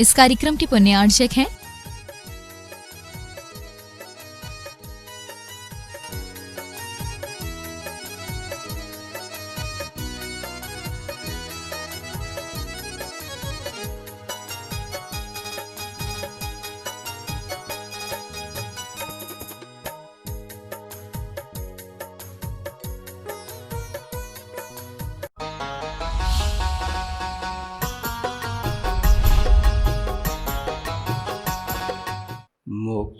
इस कार्यक्रम के पुण्यार्चक हैं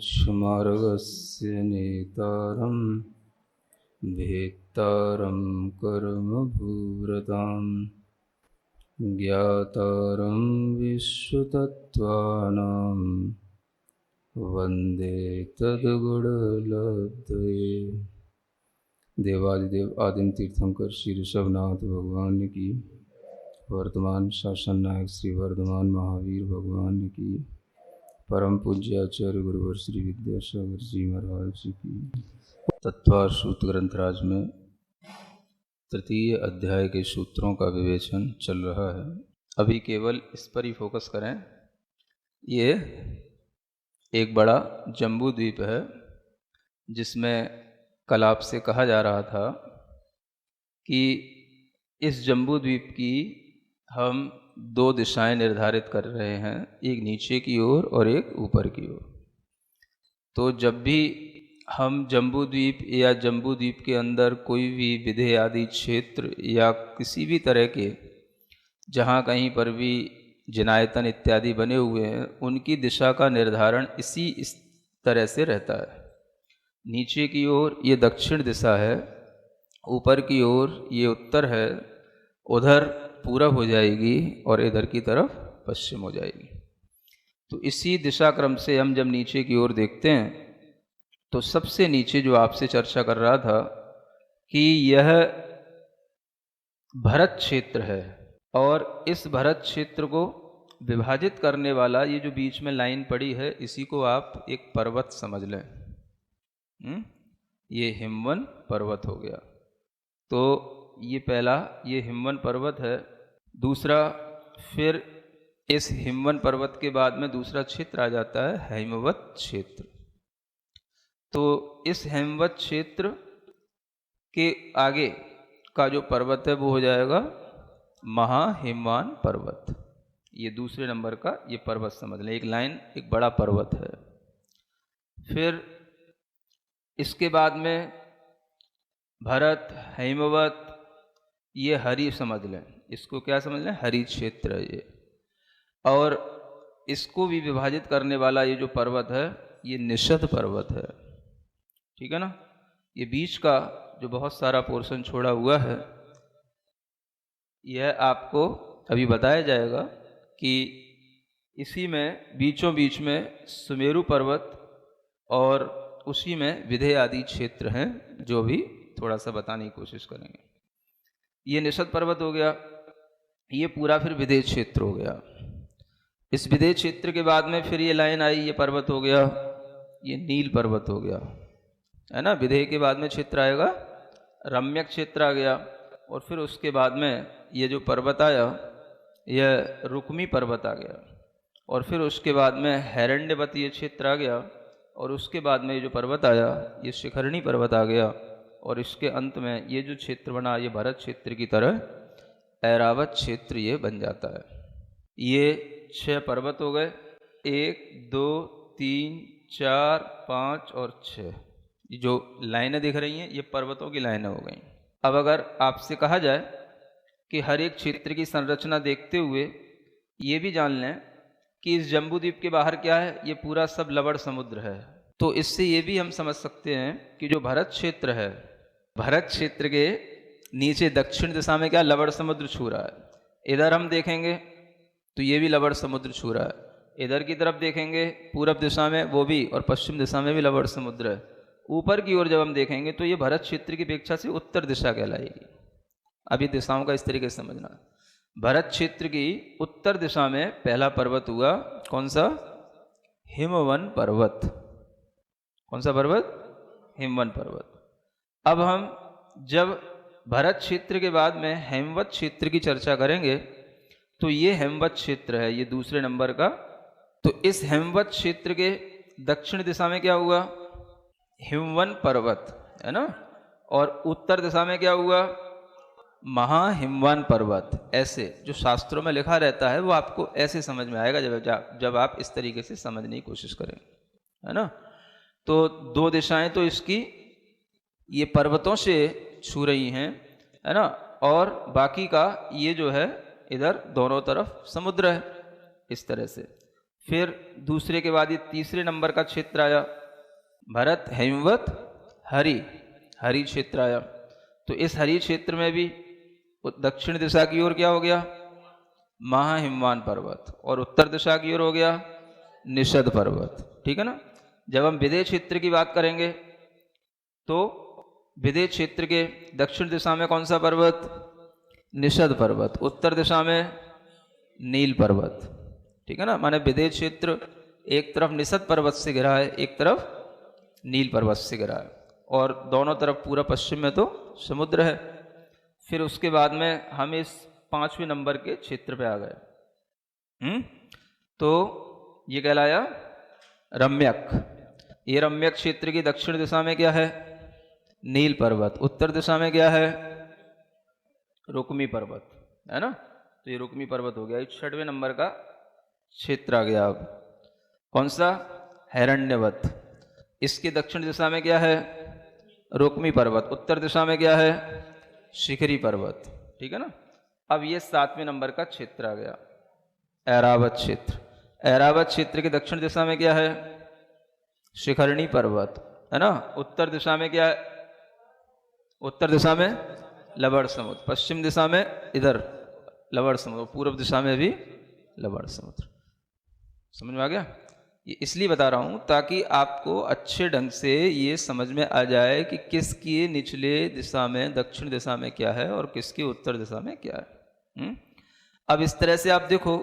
मोक्षमार्गस्य नेतारं भेत्तारं कर्मभूरतां ज्ञातारं विश्वतत्त्वानां वन्दे तद्गुणलब्धये। देवादिदेव आदिम तीर्थंकर श्री ऋषभनाथ भगवान की, वर्तमान शासन नायक श्री वर्धमान महावीर भगवान की, परम पूज्य आचार्य गुरुवर श्री विद्यासागर जी महाराज जी की। तत्वार सूत्र ग्रंथराज में तृतीय अध्याय के सूत्रों का विवेचन चल रहा है। अभी केवल इस पर ही फोकस करें। ये एक बड़ा जम्बू द्वीप है जिसमें कल आपसे कहा जा रहा था कि इस जम्बू द्वीप की हम दो दिशाएं निर्धारित कर रहे हैं, एक नीचे की ओर और एक ऊपर की ओर। तो जब भी हम जम्बू द्वीप या जम्बू द्वीप के अंदर कोई भी विधेय आदि क्षेत्र या किसी भी तरह के जहाँ कहीं पर भी जिनायतन इत्यादि बने हुए हैं, उनकी दिशा का निर्धारण इस तरह से रहता है। नीचे की ओर ये दक्षिण दिशा है, ऊपर की ओर ये उत्तर है, उधर पूरब हो जाएगी और इधर की तरफ पश्चिम हो जाएगी। तो इसी दिशा क्रम से हम जब नीचे की ओर देखते हैं तो सबसे नीचे जो आपसे चर्चा कर रहा था कि यह भरत क्षेत्र है और इस भरत क्षेत्र को विभाजित करने वाला ये जो बीच में लाइन पड़ी है, इसी को आप एक पर्वत समझ लें। ये हिमवन पर्वत हो गया। तो ये पहला ये हिमवन पर्वत है। दूसरा, फिर इस हिमवन पर्वत के बाद में दूसरा क्षेत्र आ जाता है हैमवत क्षेत्र। तो इस हैमवत क्षेत्र के आगे का जो पर्वत है वो हो जाएगा महाहिमवान पर्वत। ये दूसरे नंबर का ये पर्वत समझ लें, एक लाइन, एक बड़ा पर्वत है। फिर इसके बाद में भरत, हैमवत, ये हरि समझ लें। इसको क्या समझ लें? हरि क्षेत्र है ये। और इसको भी विभाजित करने वाला ये जो पर्वत है ये निषद पर्वत है। ठीक है ना? ये बीच का जो बहुत सारा पोर्शन छोड़ा हुआ है, यह आपको अभी बताया जाएगा कि इसी में बीचों बीच में सुमेरु पर्वत और उसी में विधेय आदि क्षेत्र हैं, जो भी थोड़ा सा बताने की कोशिश करेंगे। ये निषद पर्वत हो गया, ये पूरा फिर विधेय क्षेत्र हो गया। इस विधेय क्षेत्र के बाद में फिर ये लाइन आई, ये पर्वत हो गया, ये नील पर्वत हो गया, है ना। विधेय के बाद में क्षेत्र आएगा, रम्यक क्षेत्र आ गया। और फिर उसके बाद में ये जो पर्वत आया यह रुक्मी पर्वत आ गया। और फिर उसके बाद में हैरण्यवत ये क्षेत्र आ गया। और उसके बाद में ये जो पर्वत आया ये शिखरणी पर्वत आ गया। और इसके अंत में ये जो क्षेत्र बना ये भरत क्षेत्र की तरह ऐरावत क्षेत्र ये बन जाता है। ये 6 पर्वत हो गए, 1, 2, 3, 4, 5 और 6। ये जो लाइनें दिख रही हैं ये पर्वतों की लाइनें हो गई। अब अगर आपसे कहा जाए कि हर एक क्षेत्र की संरचना देखते हुए ये भी जान लें कि इस जम्बूद्वीप के बाहर क्या है, ये पूरा सब लवण समुद्र है। तो इससे ये भी हम समझ सकते हैं कि जो भरत क्षेत्र है, भरत क्षेत्र के नीचे दक्षिण दिशा में क्या लवण समुद्र छू रहा है। इधर हम देखेंगे तो ये भी लवण समुद्र छू रहा है, इधर की तरफ देखेंगे पूरब दिशा में वो भी, और पश्चिम दिशा में भी लवण समुद्र है। ऊपर की ओर जब हम देखेंगे तो ये भरत क्षेत्र की अपेक्षा से उत्तर दिशा कहलाएगी। अभी दिशाओं का इस तरीके से समझना। भरत क्षेत्र की उत्तर दिशा में पहला पर्वत हुआ कौन सा? हिमवन पर्वत। कौन सा पर्वत? हिमवन पर्वत। अब हम जब भरत क्षेत्र के बाद में हेमवत क्षेत्र की चर्चा करेंगे तो ये हेमवत क्षेत्र है, ये दूसरे नंबर का तो इस हेमवत क्षेत्र के दक्षिण दिशा में क्या हुआ? हिमवन पर्वत, है ना। और उत्तर दिशा में क्या हुआ? महाहिमवान पर्वत। ऐसे जो शास्त्रों में लिखा रहता है वो आपको ऐसे समझ में आएगा जब आप इस तरीके से समझने की कोशिश करें, है ना। तो दो दिशाएं तो इसकी ये पर्वतों से छू रही हैं, है ना, और बाकी का ये जो है इधर दोनों तरफ समुद्र है, इस तरह से। फिर दूसरे के बाद ये तीसरे नंबर का क्षेत्र आया, भरत हेमवत हरि क्षेत्र आया। तो इस हरि क्षेत्र में भी दक्षिण दिशा की ओर क्या हो गया? महाहिमवान पर्वत, और उत्तर दिशा की ओर हो गया निषद पर्वत, ठीक है ना। जब हम विदेह क्षेत्र की बात करेंगे तो विदेह क्षेत्र के दक्षिण दिशा में कौन सा पर्वत? निषद पर्वत। उत्तर दिशा में नील पर्वत, ठीक है ना। माने विदेह क्षेत्र एक तरफ निषद पर्वत से घिरा है, एक तरफ नील पर्वत से घिरा है, और दोनों तरफ पूरा पश्चिम में तो समुद्र है। फिर उसके बाद में हम इस 5वें नंबर के क्षेत्र पे आ गए। तो ये कहलाया रम्यक। ये रम्यक क्षेत्र की दक्षिण दिशा में क्या है? नील पर्वत। उत्तर दिशा में क्या है? रुक्मी पर्वत, है ना। तो ये रुक्मी पर्वत हो गया। ये 6वें नंबर का क्षेत्र आ गया। अब कौन सा? हिरण्यवत। इसके दक्षिण दिशा में क्या है? रुक्मी पर्वत। उत्तर दिशा में क्या है? शिखरी पर्वत, ठीक है ना। अब ये 7वें नंबर का क्षेत्र आ गया, ऐरावत क्षेत्र। ऐरावत क्षेत्र के दक्षिण दिशा में क्या है? शिखरणी पर्वत, है ना। उत्तर दिशा में क्या है? उत्तर दिशा में लवण समुद्र। पश्चिम दिशा में इधर लवण समुद्र। पूर्व दिशा में भी लवण समुद्र। समझ में आ गया? ये इसलिए बता रहा हूं ताकि आपको अच्छे ढंग से ये समझ में आ जाए कि किसकी निचले दिशा में दक्षिण दिशा में क्या है और किसकी उत्तर दिशा में क्या है। अब इस तरह से आप देखो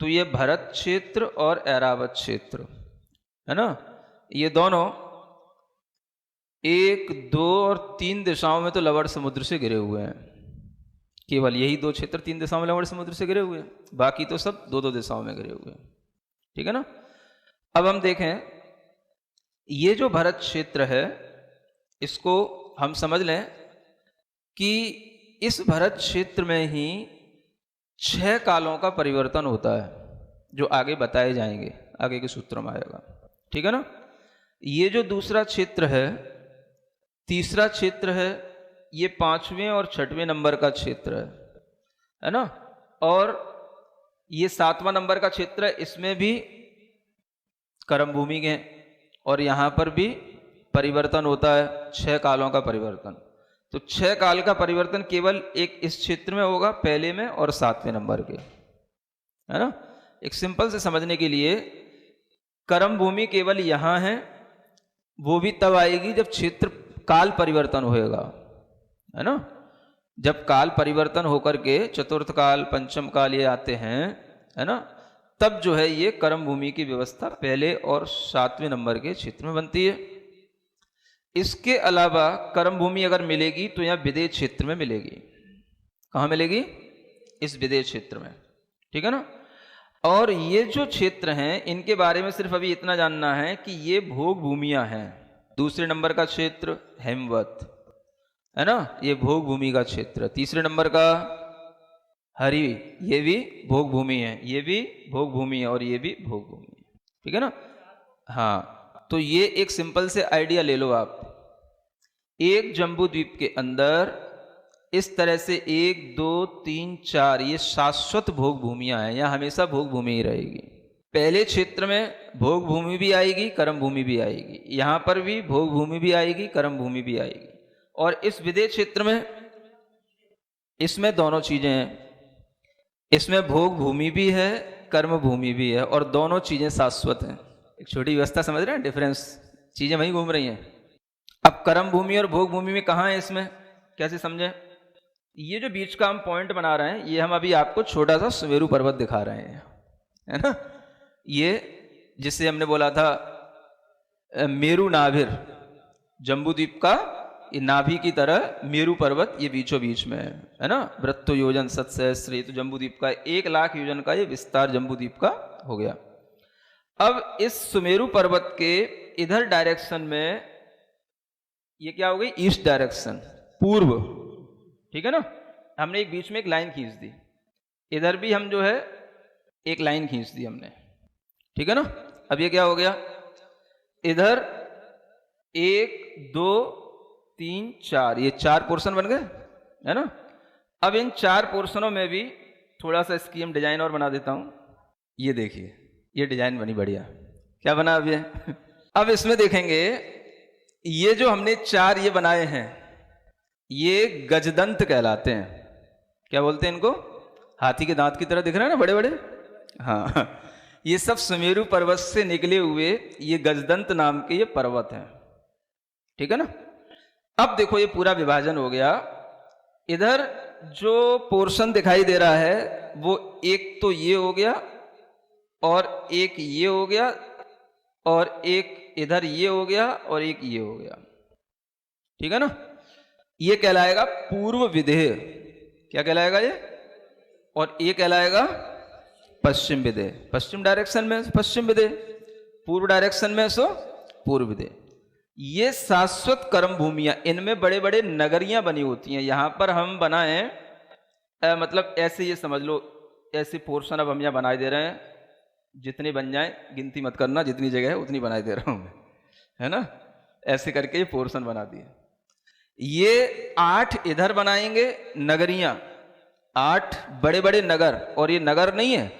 तो ये भरत क्षेत्र और ऐरावत क्षेत्र, है ना, ये दोनों 1, 2 और 3 दिशाओं में तो लवण समुद्र से घिरे हुए हैं। केवल यही 2 क्षेत्र 3 दिशाओं में लवण समुद्र से घिरे हुए हैं, बाकी तो सब 2-2 दिशाओं में घिरे हुए हैं, ठीक है ना। अब हम देखें ये जो भरत क्षेत्र है इसको हम समझ लें कि इस भरत क्षेत्र में ही 6 कालों का परिवर्तन होता है, जो आगे बताए जाएंगे, आगे के सूत्रों में आएगा, ठीक है ना। ये जो दूसरा क्षेत्र है, तीसरा क्षेत्र है, ये 5वें और 6वें नंबर का क्षेत्र है ना। और ये 7वां नंबर का क्षेत्र है, इसमें भी कर्म भूमि के, और यहां पर भी परिवर्तन होता है, 6 कालों का परिवर्तन। तो 6 काल का परिवर्तन केवल एक इस क्षेत्र में होगा, पहले में और 7वें नंबर के, है ना। एक सिंपल से समझने के लिए, कर्म भूमि केवल यहां है, वो भी तब आएगी जब क्षेत्र काल परिवर्तन होएगा, है ना। जब काल परिवर्तन होकर के चतुर्थ काल, पंचम काल ये आते हैं, है ना, तब जो है ये कर्म भूमि की व्यवस्था पहले और 7वें नंबर के क्षेत्र में बनती है। इसके अलावा कर्म भूमि अगर मिलेगी तो यहां विदेह क्षेत्र में मिलेगी। कहां मिलेगी? इस विदेह क्षेत्र में, ठीक है ना। और ये जो क्षेत्र हैं इनके बारे में सिर्फ अभी इतना जानना है कि ये भोग भूमियां हैं। दूसरे नंबर का क्षेत्र हेमवत, है ना, ये भोग भूमि का क्षेत्र। तीसरे नंबर का हरि, ये भी भोग भूमि है, ये भी भोग भूमि है, और ये भी भोग भूमि है, ठीक है ना। हाँ, तो ये एक सिंपल से आइडिया ले लो आप। एक जम्बू द्वीप के अंदर इस तरह से 1, 2, 3, 4 ये शाश्वत भोग भूमियां हैं, यहाँ हमेशा भोग भूमि ही रहेगी। पहले क्षेत्र में भोग भूमि भी आएगी, कर्म भूमि भी आएगी, यहां पर भी भोग भूमि भी आएगी, कर्म भूमि भी आएगी। और इस विदेह क्षेत्र में इसमें दोनों चीजें हैं, इसमें भोग भूमि भी है, कर्म भूमि भी है, और दोनों चीजें शाश्वत हैं। एक छोटी व्यवस्था समझ रहे हैं, डिफरेंस, चीजें वहीं घूम रही हैं। अब कर्म भूमि और भोग भूमि में कहाँ है, इसमें कैसे समझें? ये जो बीच का हम पॉइंट बना रहे हैं, ये हम अभी आपको छोटा सा सुमेरु पर्वत दिखा रहे हैं, है ना। ये जिससे हमने बोला था मेरु नाभिर, जम्बू द्वीप का ये नाभि की तरह मेरु पर्वत ये बीचों बीच में है ना। वृत्तो योजन 7 सहस्त्र, तो जम्बू द्वीप का 1 लाख योजन का ये विस्तार जम्बू द्वीप का हो गया। अब इस सुमेरु पर्वत के इधर डायरेक्शन में ये क्या हो गई, ईस्ट डायरेक्शन, पूर्व, ठीक है ना। हमने एक बीच में एक लाइन खींच दी, इधर भी हम जो है एक लाइन खींच दी हमने, ठीक है ना। अब ये क्या हो गया, इधर 1 2 3 4, ये 4 पोर्शन बन गए, है ना। अब इन 4 पोर्शनों में भी थोड़ा सा इसकी हम डिजाइन और बना देता हूं। ये देखिए, ये डिजाइन बनी बढ़िया। क्या बना अब ये अब इसमें देखेंगे, ये जो हमने 4 ये बनाए हैं, ये गजदंत कहलाते हैं। क्या बोलते हैं इनको, हाथी के दांत की तरह दिख रहे हैं ना, बड़े बड़े। हाँ, ये सब सुमेरु पर्वत से निकले हुए ये गजदंत नाम के ये पर्वत हैं, ठीक है ना। अब देखो ये पूरा विभाजन हो गया। इधर जो पोर्शन दिखाई दे रहा है वो एक तो ये हो गया, और एक ये हो गया, और एक इधर ये हो गया, और एक ये हो गया, ठीक है ना। ये कहलाएगा पूर्व विदेह। क्या कहलाएगा ये, और ये कहलाएगा पश्चिम विदेह। पश्चिम डायरेक्शन में पश्चिम विदेह, पूर्व डायरेक्शन में सो पूर्व विदेह। ये शाश्वत कर्म भूमियां, इनमें बड़े बड़े नगरियां बनी होती हैं। यहां पर हम बनाए, मतलब ऐसे ये समझ लो, ऐसे पोर्शन अब हम यहाँ बनाए दे रहे हैं, जितने बन जाए गिनती मत करना, जितनी जगह है उतनी बनाई दे रहा हूं मैं, है ना। ऐसे करके ये पोर्शन बना दिए। ये 8 इधर बनाएंगे नगरियां, 8 बड़े बड़े नगर। और ये नगर नहीं है,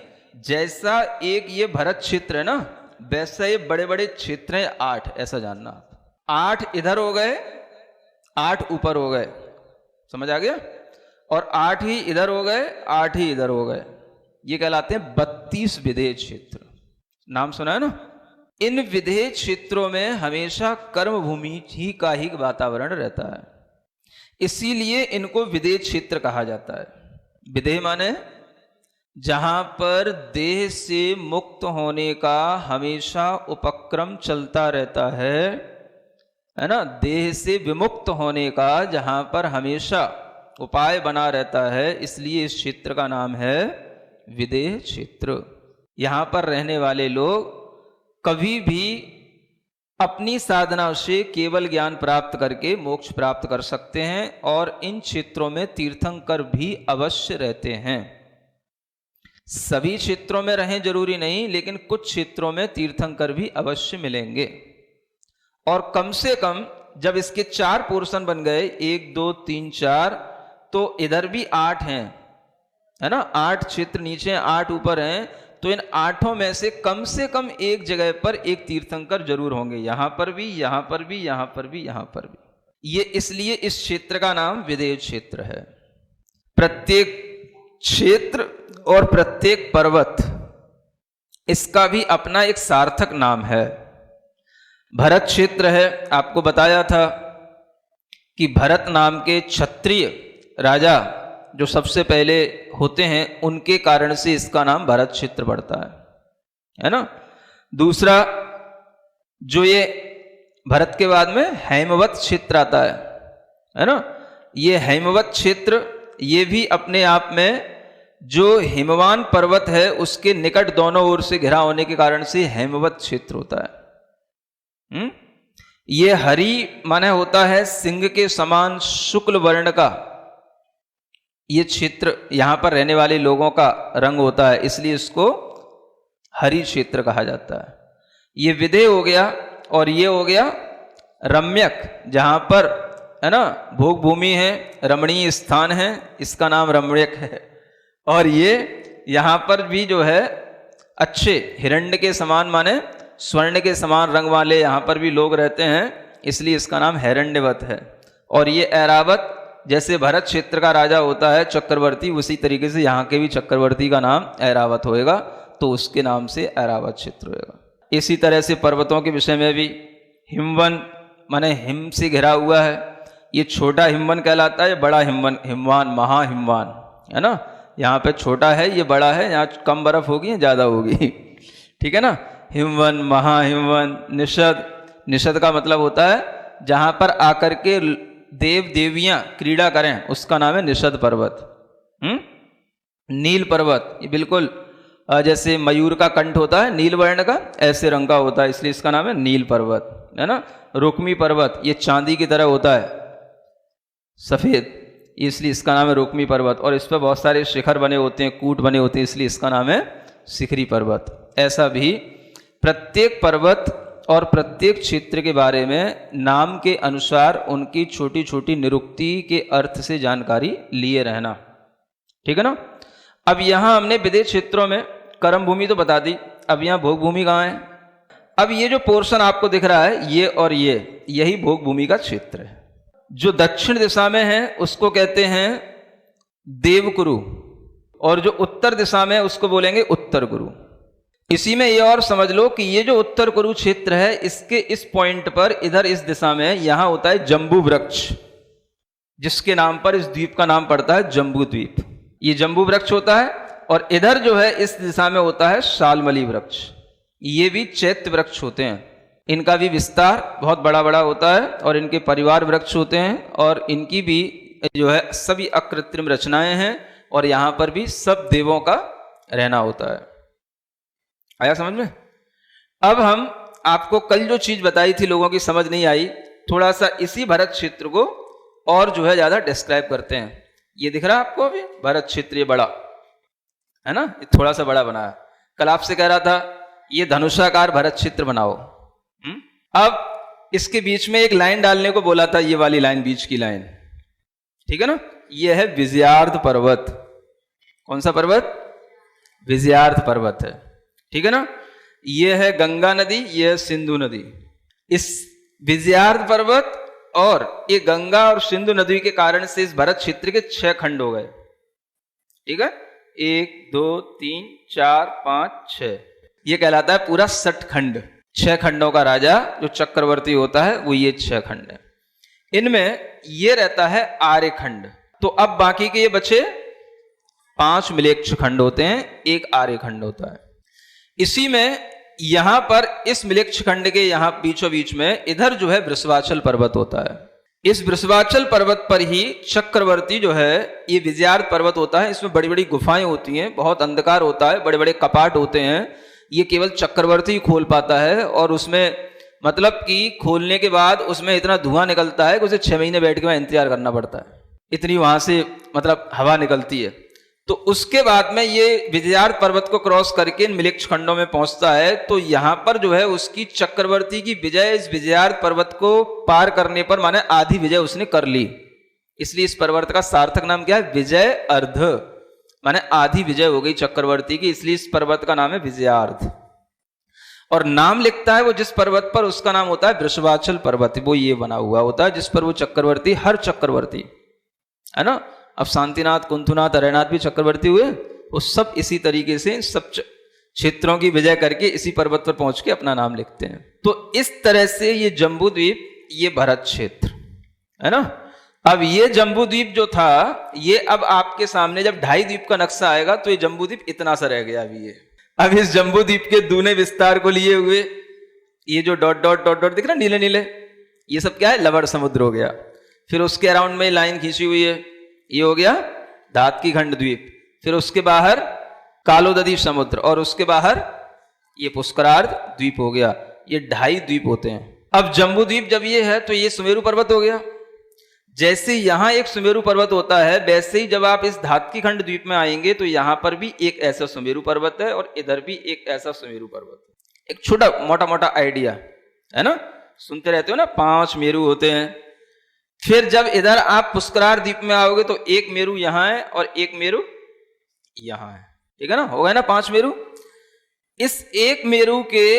जैसा एक ये भरत क्षेत्र है ना, वैसा ये बड़े बड़े क्षेत्र हैं 8, ऐसा जानना। 8 इधर हो गए, 8 ऊपर हो गए, समझ आ गया। और 8 ही इधर हो गए, 8 ही इधर हो गए। ये कहलाते हैं 32 विदेह क्षेत्र। नाम सुना है ना। इन विदेह क्षेत्रों में हमेशा कर्म भूमि ही का ही वातावरण रहता है, इसीलिए इनको विदेह क्षेत्र कहा जाता है। विदेह माने जहां पर देह से मुक्त होने का हमेशा उपक्रम चलता रहता है ना। देह से विमुक्त होने का जहां पर हमेशा उपाय बना रहता है, इसलिए इस क्षेत्र का नाम है विदेह क्षेत्र। यहां पर रहने वाले लोग कभी भी अपनी साधना से केवल ज्ञान प्राप्त करके मोक्ष प्राप्त कर सकते हैं, और इन क्षेत्रों में तीर्थंकर भी अवश्य रहते हैं। सभी क्षेत्रों में रहें जरूरी नहीं, लेकिन कुछ क्षेत्रों में तीर्थंकर भी अवश्य मिलेंगे। और कम से कम जब इसके 4 पोर्शन बन गए, 1 2 3 4, तो इधर भी 8 हैं, है ना। 8 क्षेत्र नीचे, 8 ऊपर हैं, तो इन 8 में से कम एक जगह पर एक तीर्थंकर जरूर होंगे। यहां पर भी, यहां पर भी, यहां पर भी, यहां पर भी। ये इसलिए इस क्षेत्र का नाम विदेह क्षेत्र है। प्रत्येक क्षेत्र और प्रत्येक पर्वत, इसका भी अपना एक सार्थक नाम है। भरत क्षेत्र है, आपको बताया था कि भरत नाम के क्षत्रिय राजा जो सबसे पहले होते हैं, उनके कारण से इसका नाम भरत क्षेत्र पड़ता है ना। दूसरा, जो ये भरत के बाद में हैमवत क्षेत्र आता है ना। ये हैमवत क्षेत्र, ये भी अपने आप में जो हिमवान पर्वत है उसके निकट दोनों ओर से घिरा होने के कारण से हैमवत क्षेत्र होता है। ये हरि माने होता है सिंह के समान शुक्ल वर्ण का, ये क्षेत्र यहां पर रहने वाले लोगों का रंग होता है, इसलिए इसको हरि क्षेत्र कहा जाता है। ये विदेह हो गया, और ये हो गया रम्यक, जहां पर है ना भोग भूमि है, रमणीय स्थान है, इसका नाम रम्यक है। और ये यहां पर भी जो है अच्छे हिरण्य के समान माने स्वर्ण के समान रंग वाले यहां पर भी लोग रहते हैं, इसलिए इसका नाम हिरण्यवत है। और ये ऐरावत, जैसे भरत क्षेत्र का राजा होता है चक्रवर्ती, उसी तरीके से यहाँ के भी चक्रवर्ती का नाम ऐरावत होएगा, तो उसके नाम से ऐरावत क्षेत्र होएगा। इसी तरह से पर्वतों के विषय में भी हिमवन माने हिम से घिरा हुआ है, ये छोटा हिमवन कहलाता है, बड़ा हिमवन हिमवान महाहिमवान है ना। यहाँ पे छोटा है, ये बड़ा है, यहाँ कम बर्फ होगी या ज़्यादा होगी, ठीक है ना। हिमवन, महाहिमवन, निषद, निषद का मतलब होता है जहाँ पर आकर के देव देवियां क्रीड़ा करें, उसका नाम है निषद पर्वत। नील पर्वत, ये बिल्कुल जैसे मयूर का कंठ होता है नील वर्ण का, ऐसे रंग का होता है, इसलिए इसका नाम है नील पर्वत, है ना। रुक्मी पर्वत ये चांदी की तरह होता है, सफेद, इसलिए इसका नाम है रुक्मी पर्वत। और इस पर बहुत सारे शिखर बने होते हैं, कूट बने होते हैं, इसलिए इसका नाम है शिखरी पर्वत। ऐसा भी प्रत्येक पर्वत और प्रत्येक क्षेत्र के बारे में नाम के अनुसार उनकी छोटी छोटी निरुक्ति के अर्थ से जानकारी लिए रहना, ठीक है ना। अब यहाँ हमने विदेश क्षेत्रों में कर्म भूमि तो बता दी, अब यहाँ भोग भूमि कहाँ है। अब ये जो पोर्शन आपको दिख रहा है ये और ये, यही भोग भूमि का क्षेत्र है। जो दक्षिण दिशा में है उसको कहते हैं देवकुरु, और जो उत्तर दिशा में है उसको बोलेंगे उत्तर कुरु। इसी में ये और समझ लो कि ये जो उत्तर कुरु क्षेत्र है, इसके इस पॉइंट पर इधर इस दिशा में यहां होता है जम्बू वृक्ष, जिसके नाम पर इस द्वीप का नाम पड़ता है जम्बू द्वीप। ये जम्बू वृक्ष होता है, और इधर जो है इस दिशा में होता है शालमली वृक्ष। ये भी चैत्य वृक्ष होते हैं, इनका भी विस्तार बहुत बड़ा बड़ा होता है, और इनके परिवार वृक्ष होते हैं, और इनकी भी जो है सभी अकृत्रिम रचनाएं हैं, और यहां पर भी सब देवों का रहना होता है। आया समझ में। अब हम आपको कल जो चीज बताई थी लोगों की समझ नहीं आई, थोड़ा सा इसी भरत क्षेत्र को और जो है ज्यादा डिस्क्राइब करते हैं। ये दिख रहा है आपको अभी भरत क्षेत्र, ये बड़ा है ना, ये थोड़ा सा बड़ा बना है। कल आपसे कह रहा था ये धनुषाकार भरत क्षेत्र बनाओ। अब इसके बीच में एक लाइन डालने को बोला था, ये वाली लाइन, बीच की लाइन, ठीक है ना। ये है विजयार्ध पर्वत। कौन सा पर्वत? विजयार्ध पर्वत है, ठीक है ना। ये है गंगा नदी, ये है सिंधु नदी। इस विजयार्ध पर्वत और ये गंगा और सिंधु नदी के कारण से इस भरत क्षेत्र के 6 खंड हो गए, ठीक है। 1 2 3 4 5 6, ये कहलाता है पूरा 60 खंड। 6 खंडों का राजा जो चक्रवर्ती होता है वो ये 6 खंड है। इनमें ये रहता है आर्य खंड। तो अब बाकी के ये बचे 5 मिलेच्छ खंड होते हैं, 1 आर्य खंड होता है। इसी में यहां पर इस मिलेच्छ खंड के यहां बीचों बीच में इधर जो है वृषभाचल पर्वत होता है। इस वृषभाचल पर्वत पर ही चक्रवर्ती जो है, ये विजयार्ध पर्वत होता है, इसमें बड़ी बड़ी गुफाएं होती हैं, बहुत अंधकार होता है, बड़े बड़े कपाट होते हैं, ये केवल चक्रवर्ती ही खोल पाता है। और उसमें मतलब कि खोलने के बाद उसमें इतना धुआं निकलता है कि उसे 6 महीने बैठ के वहां इंतजार करना पड़ता है, इतनी वहां से मतलब हवा निकलती है। तो उसके बाद में ये विजयार्ध पर्वत को क्रॉस करके इन मिलेच्छ खंडों में पहुंचता है। तो यहां पर जो है उसकी चक्रवर्ती की विजय इस विजयार्ध पर्वत को पार करने पर माने आधी विजय उसने कर ली, इसलिए इस पर्वत का सार्थक नाम क्या है? विजय अर्ध, माने आधी विजय हो गई चक्रवर्ती की, इसलिए इस पर्वत का नाम है विजयार्ध। और नाम लिखता है वो जिस पर्वत पर, उसका नाम होता है वृषभाचल पर्वत। वो ये बना हुआ होता है जिस पर वो चक्रवर्ती, हर चक्रवर्ती है ना, अब शांतिनाथ, कुंथुनाथ, अरयनाथ भी चक्रवर्ती हुए, वो सब इसी तरीके से सब क्षेत्रों की विजय करके इसी पर्वत पर पहुंच के अपना नाम लिखते हैं। तो इस तरह से ये जम्बू द्वीप, ये भरत क्षेत्र है ना। अब ये जम्बू द्वीप जो था, ये अब आपके सामने जब 2.5 द्वीप का नक्शा आएगा तो ये जम्बू द्वीप इतना सा रह गया अभी। ये अब इस जम्बू द्वीप के दूने विस्तार को लिए हुए ये जो डॉट डॉट डॉट डॉट दिख रहा नीले नीले, ये सब क्या है? लवण समुद्र हो गया। फिर उसके अराउंड में लाइन खींची हुई है, ये हो गया धातकी खंड द्वीप। फिर उसके बाहर कालोदधी समुद्र, और उसके बाहर ये पुष्करार्ध द्वीप हो गया। ये 2.5 द्वीप होते हैं। अब जम्बू द्वीप जब ये है तो ये सुमेरु पर्वत हो गया। जैसे यहां एक सुमेरु पर्वत होता है, वैसे ही जब आप इस धातकी खंड द्वीप में आएंगे तो यहां पर भी एक ऐसा सुमेरु पर्वत है, और इधर भी एक ऐसा सुमेरु पर्वत है। एक छोटा मोटा मोटा आइडिया है ना, सुनते रहते हो ना, 5 मेरु होते हैं। फिर जब इधर आप पुष्करार्ध द्वीप में आओगे तो एक मेरु यहां है और एक मेरु यहां है, ठीक है ना, हो गए ना 5 मेरु। इस एक मेरु के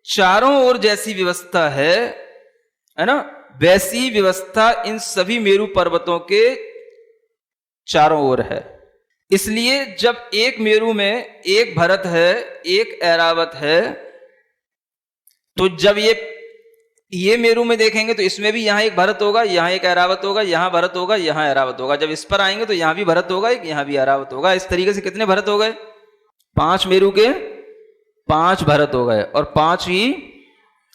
चारों ओर जैसी व्यवस्था है ना, वैसी व्यवस्था इन सभी मेरु पर्वतों के चारों ओर है। इसलिए जब एक मेरु में एक भरत है, एक ऐरावत है, तो जब ये मेरु में देखेंगे तो इसमें भी यहां एक भरत होगा, यहां एक ऐरावत होगा, यहां भरत होगा, यहां ऐरावत होगा। जब इस पर आएंगे तो यहां भी भरत होगा, एक यहां भी ऐरावत होगा। इस तरीके से कितने भरत हो गए? 5 मेरु के 5 भरत हो गए और 5 ही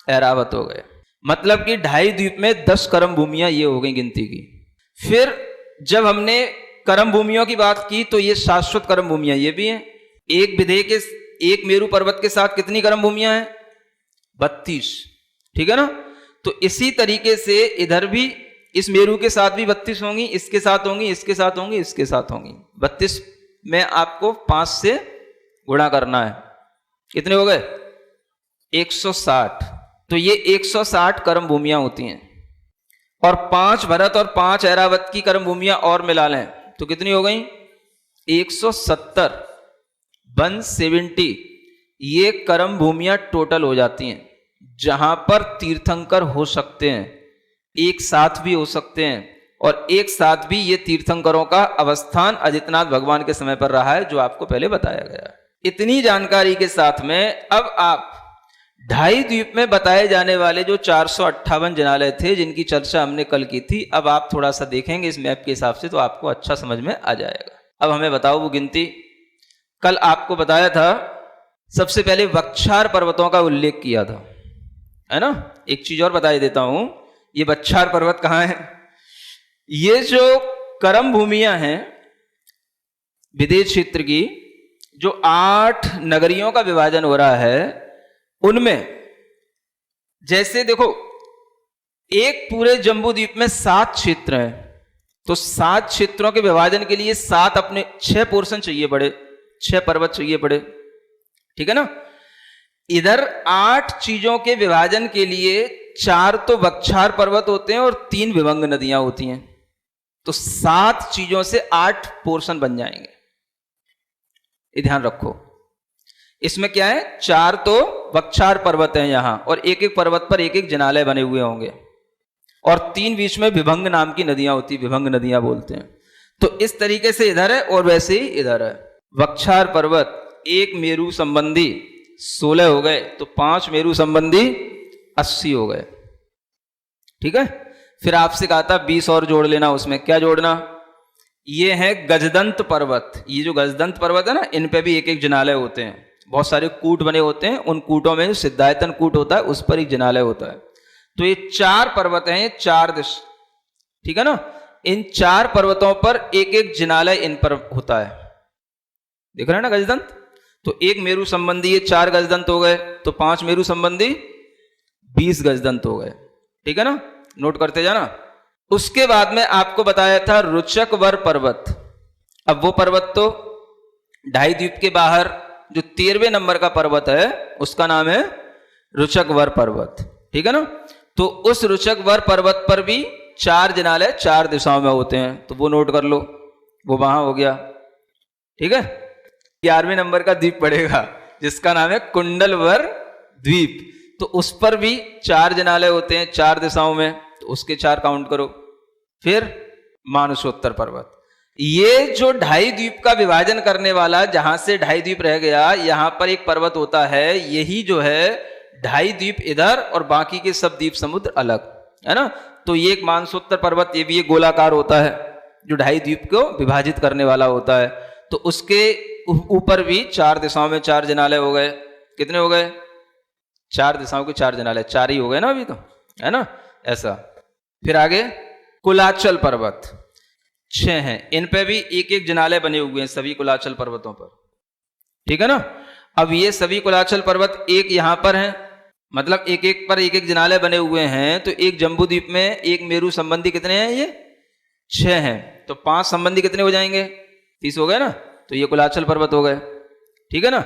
ऐरावत हो गए। मतलब कि 2.5 द्वीप में 10 कर्म भूमियां ये हो गई गिनती की। फिर जब हमने कर्म भूमियों की बात की तो ये शाश्वत कर्म भूमियां ये भी हैं, एक विधेय के, एक मेरू पर्वत के साथ कितनी कर्म भूमियां हैं? 32, ठीक है ना। तो इसी तरीके से इधर भी इस मेरू के साथ भी 32 होंगी, इसके साथ होंगी, इसके साथ होंगी, इसके साथ होंगी। 32 में आपको 5 से गुणा करना है। कितने हो गए? 160। तो ये 160 कर्म भूमियां होती हैं। और 5 भरत और 5 ऐरावत की कर्म भूमियां और मिला लें तो कितनी हो गई? 170, 170 ये कर्म भूमियां टोटल हो जाती हैं, जहां पर तीर्थंकर हो सकते हैं, एक साथ भी हो सकते हैं। और एक साथ भी ये तीर्थंकरों का अवस्थान आदित्यनाथ भगवान के समय पर रहा है, जो आपको पहले बताया गया। इतनी जानकारी के साथ में अब आप ढाई द्वीप में बताए जाने वाले जो 458 जिनालय थे, जिनकी चर्चा हमने कल की थी, अब आप थोड़ा सा देखेंगे इस मैप के हिसाब से तो आपको अच्छा समझ में आ जाएगा। अब हमें बताओ वो गिनती। कल आपको बताया था, सबसे पहले वक्षार पर्वतों का उल्लेख किया था, है ना। एक चीज और बता देता हूं, ये वक्षार पर्वत कहां है? ये जो कर्म भूमियां हैं विदेश क्षेत्र की, जो 8 नगरियों का विभाजन हो रहा है, उनमें जैसे देखो एक पूरे जम्बू द्वीप में 7 क्षेत्र हैं, तो 7 क्षेत्रों के विभाजन के लिए 7 अपने 6 पोर्शन चाहिए पड़े, 6 पर्वत चाहिए पड़े, ठीक है ना। इधर 8 चीजों के विभाजन के लिए 4 तो वक्षार पर्वत होते हैं और 3 विभंग नदियां होती हैं, तो 7 चीजों से 8 पोर्शन बन जाएंगे। ये ध्यान रखो। इसमें क्या है? 4 तो वक्षार पर्वत हैं यहां, और एक एक पर्वत पर एक एक जिनालय बने हुए होंगे, और 3 बीच में विभंग नाम की नदियां होती, विभंग नदियां बोलते हैं। तो इस तरीके से इधर है और वैसे ही इधर है। वक्षार पर्वत एक मेरू संबंधी 16 हो गए, तो 5 मेरू संबंधी 80 हो गए, ठीक है। फिर आपसे कहा था 20 और जोड़ लेना। उसमें क्या जोड़ना? ये है गजदंत पर्वत। ये जो गजदंत पर्वत है ना, इन पे भी एक एक जिनालय होते हैं, बहुत सारे कूट बने होते हैं। उन कूटों में जो सिद्धायतन कूट होता है उस पर एक जिनालय होता है। तो ये 4 पर्वत हैं, ये 4 दिश, ठीक है ना। इन 4 पर्वतों पर एक एक जिनालय इन पर होता है, देख रहे हैं ना गजदंत। तो एक मेरू संबंधी ये 4 गजदंत हो गए, तो 5 मेरू संबंधी 20 गजदंत हो गए, ठीक है ना। नोट करते जाना। उसके बाद में आपको बताया था रुचक वर पर्वत। अब वो पर्वत तो ढाई द्वीप के बाहर जो 13वें नंबर का पर्वत है उसका नाम है रुचक वर पर्वत, ठीक है ना। तो उस रुचक वर पर्वत पर भी 4 जिनालय 4 दिशाओं में होते हैं, तो वो नोट कर लो, वो वहां हो गया, ठीक है। 11वें नंबर का द्वीप पड़ेगा जिसका नाम है कुंडलवर द्वीप, तो उस पर भी 4 जिनालय होते हैं 4 दिशाओं में, तो उसके 4 काउंट करो। फिर मानसोत्तर पर्वत, ये जो ढाई द्वीप का विभाजन करने वाला, जहां से ढाई द्वीप रह गया, यहां पर एक पर्वत होता है, यही जो है ढाई द्वीप इधर और बाकी के सब द्वीप समुद्र अलग, है ना। तो ये एक मानसोत्तर पर्वत, ये भी एक गोलाकार होता है जो ढाई द्वीप को विभाजित करने वाला होता है। तो उसके ऊपर भी 4 दिशाओं में 4 जिनालय हो गए। कितने हो गए? 4 दिशाओं के 4 जिनालय, 4 ही हो गए ना अभी तो, है ना, ऐसा। फिर आगे कुलाचल पर्वत 6 हैं, इन पे भी एक एक जिनालय बने हुए हैं सभी कुलाचल पर्वतों पर, ठीक है ना। अब ये सभी कुलाचल पर्वत एक यहां पर हैं, मतलब एक एक पर एक एक जिनालय बने हुए हैं। तो एक जम्बू द्वीप में एक मेरू संबंधी कितने हैं? ये 6 हैं, तो 5 संबंधी कितने हो जाएंगे? 30 हो गए ना। तो ये कुलाचल पर्वत हो गए, ठीक है ना।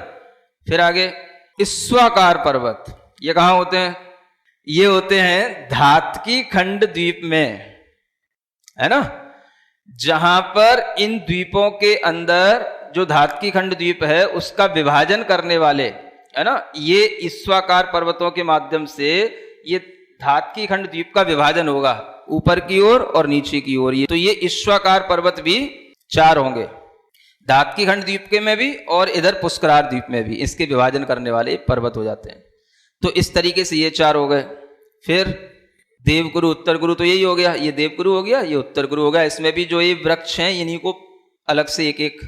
फिर आगे इस्वाकार पर्वत, ये कहां होते हैं? ये होते हैं धातकी खंड द्वीप में, है ना, जहां पर इन द्वीपों के अंदर जो धातकी खंड द्वीप है उसका विभाजन करने वाले, है ना, ये इस्वाकार पर्वतों के माध्यम से ये धातकी खंड द्वीप का विभाजन होगा ऊपर की ओर और नीचे की ओर। ये तो ये इस्वाकार पर्वत भी 4 होंगे, धातकी खंड द्वीप के में भी और इधर पुष्करार द्वीप में भी, इसके विभाजन करने वाले पर्वत हो जाते हैं। तो इस तरीके से ये 4 हो गए। फिर देवगुरु उत्तर गुरु, तो यही हो गया, ये देवगुरु हो गया, ये उत्तर गुरु हो गया। इसमें भी जो ये वृक्ष हैं इन्हीं को अलग से एक एक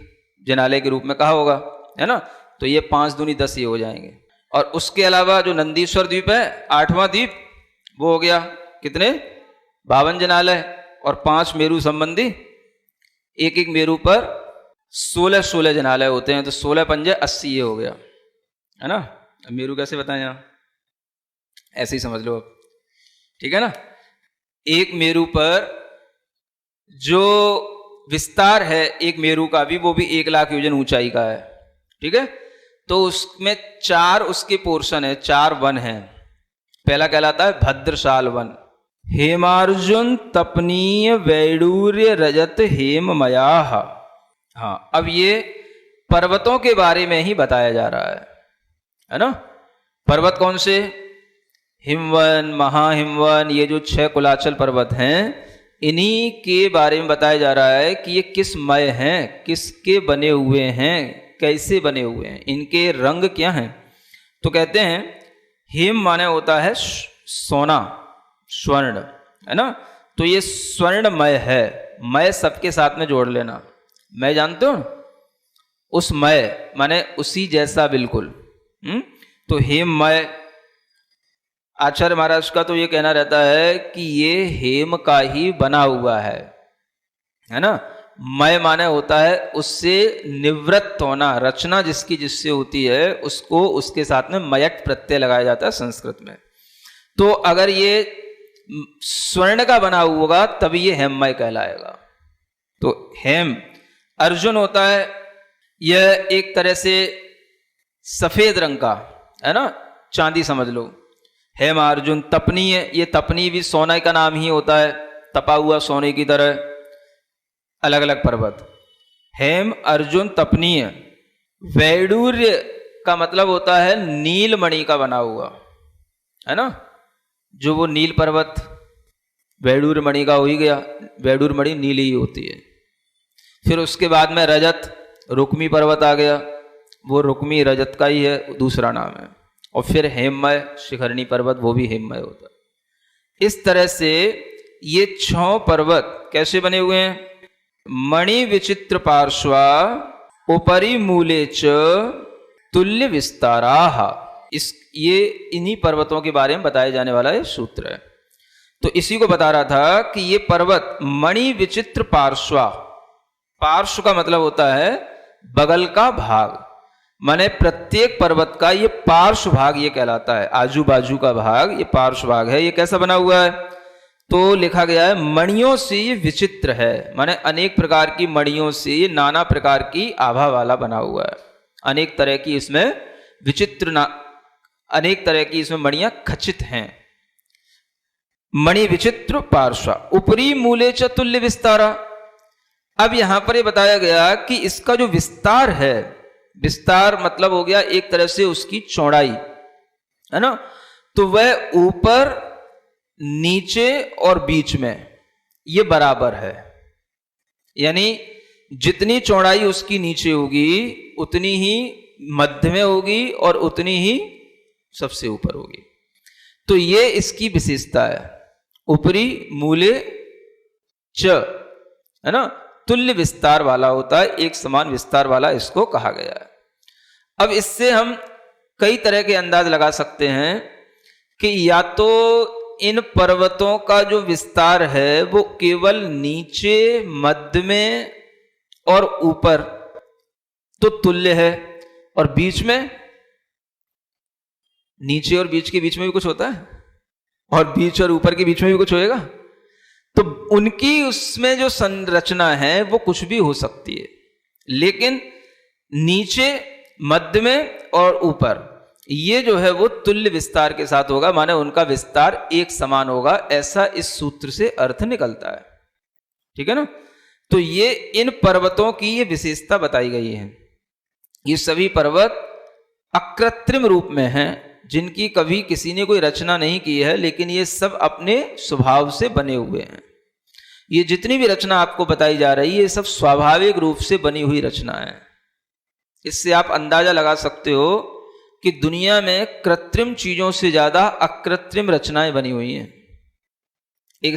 जिनालय के रूप में कहा होगा, है ना। तो ये 5 दूनी 10 ये हो जाएंगे। और उसके अलावा जो नंदीश्वर द्वीप है 8वां द्वीप, वो हो गया कितने? 52 जिनालय और 5 मेरू संबंधी, एक एक मेरू पर 16 जनालय होते हैं, तो 16 पंजे 80 ये हो गया, है ना। मेरू कैसे बताएं यहाँ, ऐसे ही समझ लो अब, ठीक है ना। एक मेरू पर जो विस्तार है एक मेरू का भी, वो भी 1 लाख योजन ऊंचाई का है, ठीक है। तो उसमें 4 उसके पोर्शन है, 4 वन हैं। पहला कहलाता है भद्रशाल वन, हेमार्जुन तपनीय वैडूर्य रजत हेममयाह। हाँ, अब ये पर्वतों के बारे में ही बताया जा रहा है ना। पर्वत कौन से, हिमवन, महाहिमवन, ये जो 6 कुलाचल पर्वत हैं, इन्हीं के बारे में बताया जा रहा है कि ये किस मय हैं, किसके बने हुए हैं, कैसे बने हुए हैं, इनके रंग क्या हैं। तो कहते हैं हेम माने होता है सोना, स्वर्ण, है ना। तो ये स्वर्णमय है, मय सबके साथ में जोड़ लेना, मैं जानते हो उस मय माने उसी जैसा बिल्कुल। तो हेममय, आचार्य महाराज का तो ये कहना रहता है कि ये हेम का ही बना हुआ है ना। मय माने होता है उससे निवृत्त होना, रचना जिससे होती है उसको उसके साथ में मयट प्रत्यय लगाया जाता है संस्कृत में। तो अगर ये स्वर्ण का बना हुआ होगा तभी ये हेममय कहलाएगा। तो हेम अर्जुन होता है, यह एक तरह से सफेद रंग का, है ना, चांदी समझ लो। हेम अर्जुन तपनीय, ये तपनी भी सोने का नाम ही होता है, तपा हुआ सोने की तरह, अलग अलग पर्वत। हेम अर्जुन तपनीय। वैडूर्य का मतलब होता है नीलमणि का बना हुआ, है ना, जो वो नील पर्वत वैडूर्य मणि का हो ही गया, वैडूर्य मणि नीली ही होती है। फिर उसके बाद में रजत, रुक्मी पर्वत आ गया, वो रुक्मी रजत का ही है, दूसरा नाम है। और फिर हेममय शिखरणी पर्वत, वो भी हेममय होता है। इस तरह से ये 6 पर्वत कैसे बने हुए हैं, मणि विचित्र पार्श्वा उपरि मूले च तुल्य विस्ताराः। ये इन्हीं पर्वतों के बारे में बताया जाने वाला ये सूत्र है। तो इसी को बता रहा था कि ये पर्वत मणि विचित्र पार्श्वा, पार्श्व का मतलब होता है बगल का भाग, माने प्रत्येक पर्वत का ये पार्श्व भाग ये कहलाता है, आजू बाजू का भाग ये पार्श्व भाग है। ये कैसा बना हुआ है, तो लिखा गया है मणियों से ये विचित्र है, माने अनेक प्रकार की मणियों से नाना प्रकार की आभा वाला बना हुआ है। अनेक तरह की इसमें विचित्र अनेक तरह की इसमें मणियां खचित हैं। मणि विचित्र पार्श्व उपरी मूले च तुल्य विस्तारा। अब यहां पर ये बताया गया कि इसका जो विस्तार है, विस्तार मतलब हो गया एक तरह से उसकी चौड़ाई, है ना, तो वह ऊपर नीचे और बीच में ये बराबर है। यानी जितनी चौड़ाई उसकी नीचे होगी उतनी ही मध्य में होगी और उतनी ही सबसे ऊपर होगी। तो ये इसकी विशेषता है, ऊपरी मूले च, है ना, तुल्य विस्तार वाला होता है, एक समान विस्तार वाला इसको कहा गया है। अब इससे हम कई तरह के अंदाज लगा सकते हैं कि या तो इन पर्वतों का जो विस्तार है वो केवल नीचे, मध्य में और ऊपर तो तुल्य है, और बीच में, नीचे और बीच के बीच में भी कुछ होता है, और बीच और ऊपर के बीच में भी कुछ होएगा। तो उनकी उसमें जो संरचना है वो कुछ भी हो सकती है, लेकिन नीचे, मध्य में और ऊपर ये जो है वो तुल्य विस्तार के साथ होगा, माने उनका विस्तार एक समान होगा, ऐसा इस सूत्र से अर्थ निकलता है। ठीक है ना। तो ये इन पर्वतों की ये विशेषता बताई गई है। ये सभी पर्वत अकृत्रिम रूप में हैं, जिनकी कभी किसी ने कोई रचना नहीं की है, लेकिन ये सब अपने स्वभाव से बने हुए हैं। ये जितनी भी रचना आपको बताई जा रही है ये सब स्वाभाविक रूप से बनी हुई रचना है। इससे आप अंदाजा लगा सकते हो कि दुनिया में कृत्रिम चीजों से ज्यादा अकृत्रिम रचनाएं बनी हुई हैं।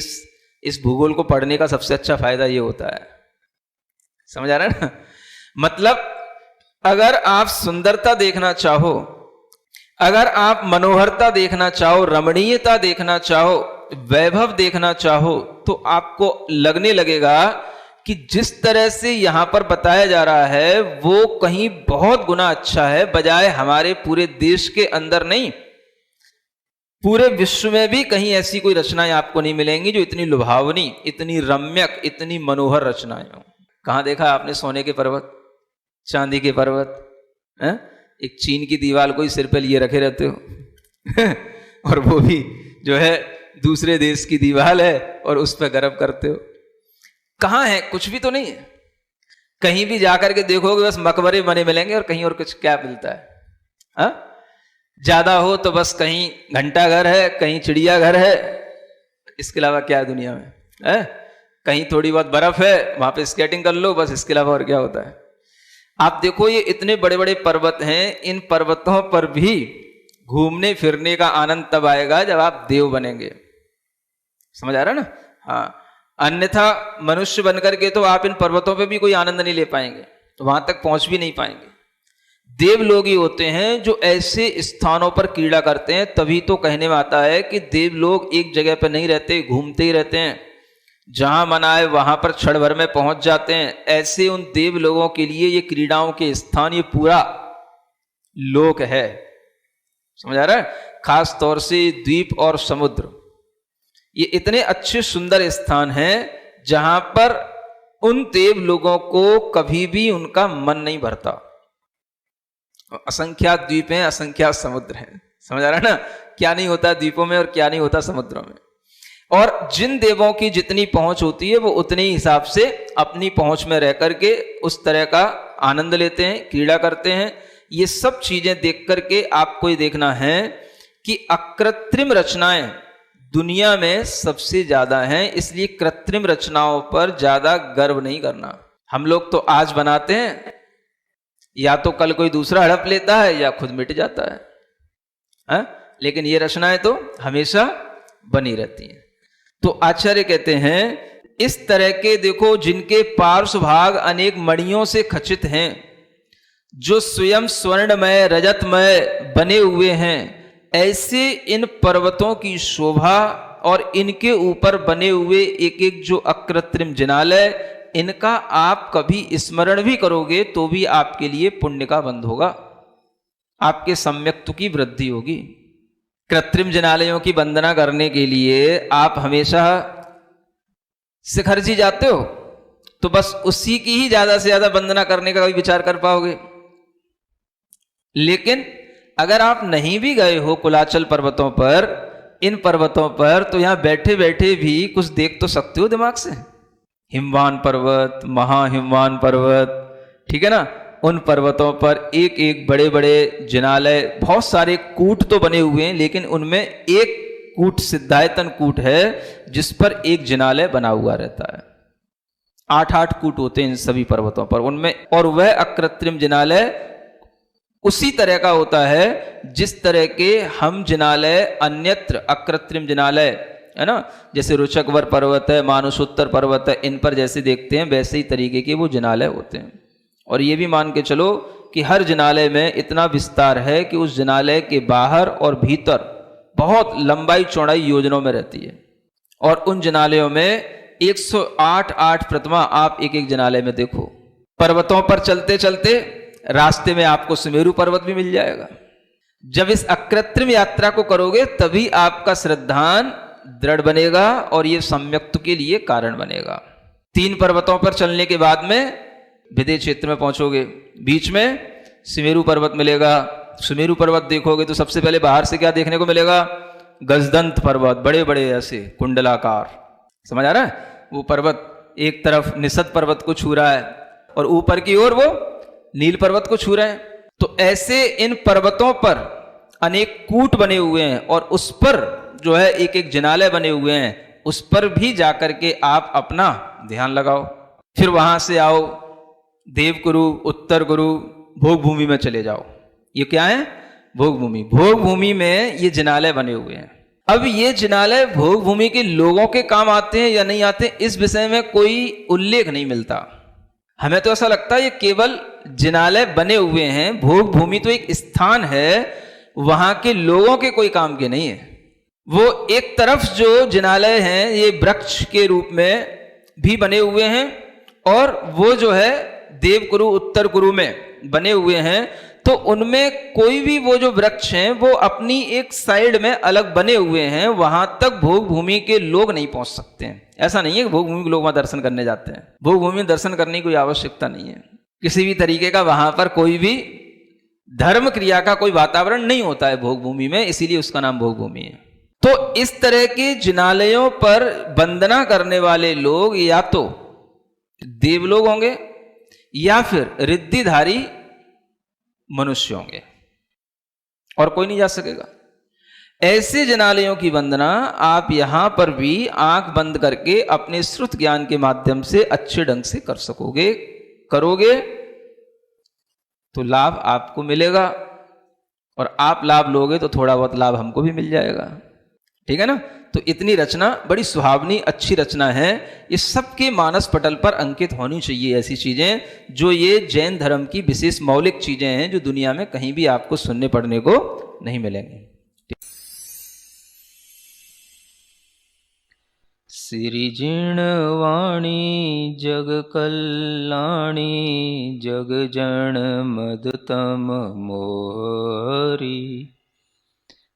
इस भूगोल को पढ़ने का सबसे अच्छा फायदा ये होता है, समझ आ रहा है ना। मतलब अगर आप सुंदरता देखना चाहो, अगर आप मनोहरता देखना चाहो, रमणीयता देखना चाहो, वैभव देखना चाहो, तो आपको लगने लगेगा कि जिस तरह से यहां पर बताया जा रहा है वो कहीं बहुत गुना अच्छा है, बजाय हमारे पूरे देश के अंदर नहीं, पूरे विश्व में भी कहीं ऐसी कोई रचनाएं आपको नहीं मिलेंगी जो इतनी लुभावनी, इतनी रम्यक, इतनी मनोहर रचनाएं हो। कहां देखा आपने सोने के पर्वत, चांदी के पर्वत, एक चीन की दीवार कोई सिर पे लिए रखे रहते हो और वो भी जो है दूसरे देश की दीवार है और उस पर गर्व करते हो। कहां है? कुछ भी तो नहीं है। कहीं भी जाकर के देखोगे बस मकबरे बने मिलेंगे और कहीं और कुछ क्या मिलता है? हा? ज्यादा हो तो बस कहीं घंटा घर है, कहीं चिड़िया घर है, इसके अलावा क्या है दुनिया में? है कहीं थोड़ी बहुत बर्फ है, वहां पे स्केटिंग कर लो, बस इसके अलावा और क्या होता है? आप देखो ये इतने बड़े बड़े पर्वत हैं, इन पर्वतों पर भी घूमने फिरने का आनंद तब आएगा जब आप देव बनेंगे। समझ आ रहा है ना? हाँ, अन्यथा मनुष्य बनकर के तो आप इन पर्वतों पे भी कोई आनंद नहीं ले पाएंगे, तो वहां तक पहुंच भी नहीं पाएंगे। देव लोग ही होते हैं जो ऐसे स्थानों पर क्रीड़ा करते हैं, तभी तो कहने में आता है कि देव लोग एक जगह पर नहीं रहते, घूमते ही रहते हैं, जहां मन आए वहां पर क्षण भर में पहुंच जाते हैं। ऐसे उन देव लोगों के लिए ये क्रीड़ाओं के स्थान, ये पूरा लोक है। समझ आ रहा है? खास तौर से द्वीप और समुद्र, ये इतने अच्छे सुंदर स्थान हैं जहां पर उन देव लोगों को कभी भी उनका मन नहीं भरता। असंख्यात द्वीप हैं, असंख्यात समुद्र हैं। समझ आ रहा है ना? क्या नहीं होता द्वीपों में और क्या नहीं होता समुद्रों में। और जिन देवों की जितनी पहुंच होती है वो उतने ही हिसाब से अपनी पहुंच में रह करके उस तरह का आनंद लेते हैं, क्रीड़ा करते हैं। ये सब चीजें देख करके आपको ये देखना है कि अकृत्रिम रचनाएं दुनिया में सबसे ज्यादा हैं, इसलिए कृत्रिम रचनाओं पर ज्यादा गर्व नहीं करना। हम लोग तो आज बनाते हैं, या तो कल कोई दूसरा हड़प लेता है या खुद मिट जाता है, लेकिन ये रचनाएं तो हमेशा बनी रहती हैं। तो आचार्य कहते हैं इस तरह के देखो जिनके पार्श्व भाग अनेक मणियों से खचित हैं, जो स्वयं स्वर्णमय रजतमय बने हुए हैं, ऐसे इन पर्वतों की शोभा और इनके ऊपर बने हुए एक एक जो अकृत्रिम जिनालय, इनका आप कभी स्मरण भी करोगे तो भी आपके लिए पुण्य का बंध होगा, आपके सम्यक्त्व की वृद्धि होगी। कृत्रिम जिनालयों की वंदना करने के लिए आप हमेशा शिखर जी जाते हो तो बस उसी की ही ज्यादा से ज्यादा वंदना करने का कभी विचार कर पाओगे। लेकिन अगर आप नहीं भी गए हो कुलाचल पर्वतों पर, इन पर्वतों पर, तो यहां बैठे बैठे भी कुछ देख तो सकते हो दिमाग से। हिमवान पर्वत, महाहिमवान पर्वत, ठीक है ना, उन पर्वतों पर एक एक बड़े बड़े जिनालय, बहुत सारे कूट तो बने हुए हैं, लेकिन उनमें एक कूट सिद्धायतन कूट है जिस पर एक जिनालय बना हुआ रहता है। 8-8 कूट होते हैं इन सभी पर्वतों पर उनमें, और वह अकृत्रिम जिनालय उसी तरह का होता है जिस तरह के हम जिनालय अन्यत्र अकृत्रिम जिनालय है ना, जैसे रुचकवर पर्वत है, मानुषोत्तर पर्वत है, इन पर जैसे देखते हैं वैसे ही तरीके के वो जिनालय होते हैं। और ये भी मान के चलो कि हर जिनालय में इतना विस्तार है कि उस जिनालय के बाहर और भीतर बहुत लंबाई चौड़ाई योजनों में रहती है। और उन जिनालयों में 108 प्रतिमा आप एक एक जिनालय में देखो। पर्वतों पर चलते चलते रास्ते में आपको सुमेरु पर्वत भी मिल जाएगा। जब इस अकृत्रिम यात्रा को करोगे तभी आपका श्रद्धान दृढ़ बनेगा और ये सम्यक्त्व के लिए कारण बनेगा। 3 पर्वतों पर चलने के बाद में विदेह क्षेत्र में पहुंचोगे, बीच में सुमेरु पर्वत मिलेगा। सुमेरु पर्वत देखोगे तो सबसे पहले बाहर से क्या देखने को मिलेगा? गजदंत पर्वत, बड़े बड़े ऐसे कुंडलाकार। समझ आ रहा है? वो पर्वत एक तरफ निषद पर्वत को छू रहा है और ऊपर की ओर वो नील पर्वत को छू रहे हैं। तो ऐसे इन पर्वतों पर अनेक कूट बने हुए हैं और उस पर जो है एक एक जिनालय बने हुए हैं, उस पर भी जाकर के आप अपना ध्यान लगाओ। फिर वहां से आओ देवगुरु, उत्तर गुरु, भोग भूमि में चले जाओ। ये क्या है? भोग भूमि। भोग भूमि में ये जिनालय बने हुए हैं। अब ये जिनालय भोग भूमि के लोगों के काम आते हैं या नहीं आते, इस विषय में कोई उल्लेख नहीं मिलता। हमें तो ऐसा लगता है ये केवल जिनालय बने हुए हैं, भोग भूमि तो एक स्थान है, वहां के लोगों के कोई काम के नहीं है। वो एक तरफ जो जिनालय हैं ये वृक्ष के रूप में भी बने हुए हैं और वो जो है देवकुरु उत्तर कुरु में बने हुए हैं, तो उनमें कोई भी वो जो वृक्ष हैं वो अपनी एक साइड में अलग बने हुए हैं, वहां तक भोग भूमि के लोग नहीं पहुंच सकते हैं। ऐसा नहीं है कि भोग भूमि के लोग वहां दर्शन करने जाते हैं, भोग भूमि में दर्शन करने की कोई आवश्यकता नहीं है। किसी भी तरीके का वहां पर कोई भी धर्म क्रिया का कोई वातावरण नहीं होता है भोग भूमि में, इसीलिए उसका नाम भोग भूमि है। तो इस तरह के जिनालयों पर वंदना करने वाले लोग या तो देवलोग होंगे या फिर रिद्धिधारी मनुष्य होंगे, और कोई नहीं जा सकेगा। ऐसे जिनालयों की वंदना आप यहां पर भी आंख बंद करके अपने श्रुत ज्ञान के माध्यम से अच्छे ढंग से कर सकोगे। करोगे तो लाभ आपको मिलेगा, और आप लाभ लोगे तो थोड़ा बहुत लाभ हमको भी मिल जाएगा। ठीक है ना? तो इतनी रचना बड़ी सुहावनी अच्छी रचना है, ये सबके मानस पटल पर अंकित होनी चाहिए। ऐसी चीजें जो ये जैन धर्म की विशेष मौलिक चीजें हैं, जो दुनिया में कहीं भी आपको सुनने पढ़ने को नहीं मिलेंगी। सिरिजिण वाणी जग कल्याणी, जग जन मदतम मोहरी,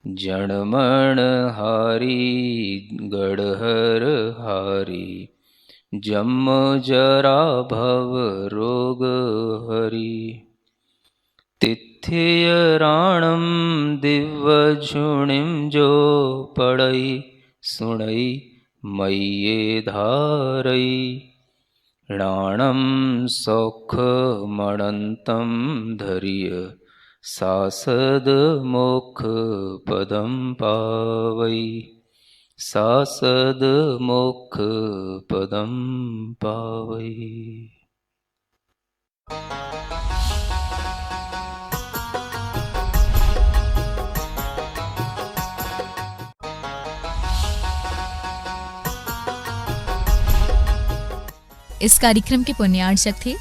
जणमण हारी गढ़हर हारी, जम जरा भव रोग हरी, तिथ्य राणम दिव्य झुणिम जो पड़ई सुणई मय्ये धारई, राणम सौख मणंतम धरिय, सासद मोक्ष पदम पावई, सासद मोक्ष पदम पावई। इस कार्यक्रम के पुण्यार्चक थे